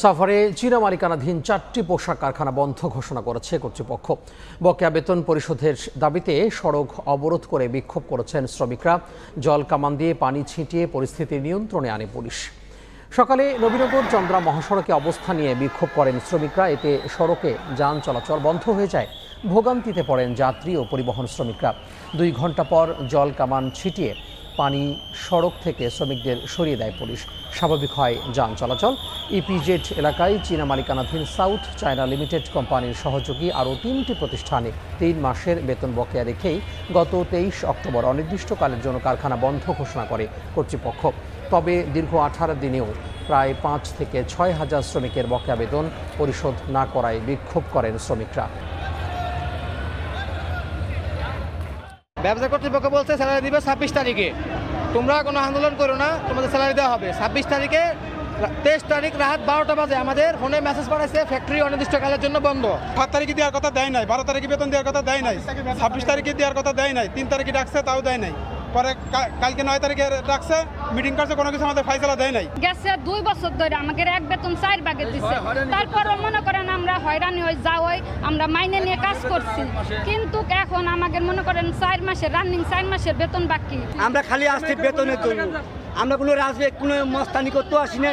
সাভারে চীনা মালিকানাধীন 4টি পোশাক কারখানা বন্ধ ঘোষণা করেছে কর্তৃপক্ষ। বকেয়া বেতন পরিশোধের দাবিতে সড়ক অবরোধ করে বিক্ষোভ করেছেন শ্রমিকরা। জল কামান দিয়ে পানি ছিটিয়ে পরিস্থিতি নিয়ন্ত্রণে আনে পুলিশ। সকালে নবীনগর চন্দ্রা মহাসড়কে অবস্থান নিয়ে বিক্ষোভ করেন শ্রমিকরা। এতে সড়কে যান চলাচল বন্ধ হয়ে যায়। ভোগান্তিতে পড়েন যাত্রী ও পরিবহন শ্রমিকরা। 2 ঘন্টা পর জল কামান ছিটিয়ে পানি সড়ক থেকে শ্রমিকদের সরিয়ে দেয় পুলিশ। স্বাভাবিক হয় যান চলাচল। ইপিজেড এলাকায় চীনা মালিকানাধীন সাউথ চায়না লিমিটেড কোম্পানির সহযোগী আরও 3টি প্রতিষ্ঠানে 3 মাসের বেতন বকেয়া রেখেই গত 23 অক্টোবর অনির্দিষ্টকালের জন্য কারখানা বন্ধ ঘোষণা করে কর্তৃপক্ষ। তবে দীর্ঘ 18 দিনেও প্রায় 5 থেকে 6 হাজার শ্রমিকের বকেয়া বেতন পরিশোধ না করায় বিক্ষোভ করেন শ্রমিকরা। ব্যবসা কর্তৃপক্ষ বলছে স্যালারি দিবে 26 তারিখে। তোমরা কোনো আন্দোলন করো না, তোমাদের স্যালারি দেওয়া হবে 26 তারিখে। 23 তারিখ রাত 12টা বাজে আমাদের ফোনে মেসেজ পাঠাইছে ফ্যাক্টরি অনির্দিষ্টকালের জন্য বন্ধ। 7 তারিখে দেওয়ার কথা দেয় নাই, 12 তারিখে বেতন দেওয়ার কথা দেয় নাই, 26 তারিখে দেওয়ার কথা দেয় নাই, 3 তারিখে ডাকছে তাও দেয় নাই। পরে কালকে 9 তারিখে ডাকছে, মিটিং করছে, কোনো কিছু আমাদের ফাইসলা দেয় নাই। গেছে 2 বছর ধরে আমাদের এক বেতন 4 ভাগে দিচ্ছে। তারপরও মনে করেন আমরা হয়রানি হয়ে যাওয়াই আমরা মাইনে নিয়ে কাজ করছি, কিন্তু এখন আমাদের মনে করেন 4 মাসের রানিং 4 মাসের বেতন বাকি। আমরা খালি আসছি বেতনের জন্য, আমরা কোনো রাজনীতি কোনো মস্তানি করতে আসি না।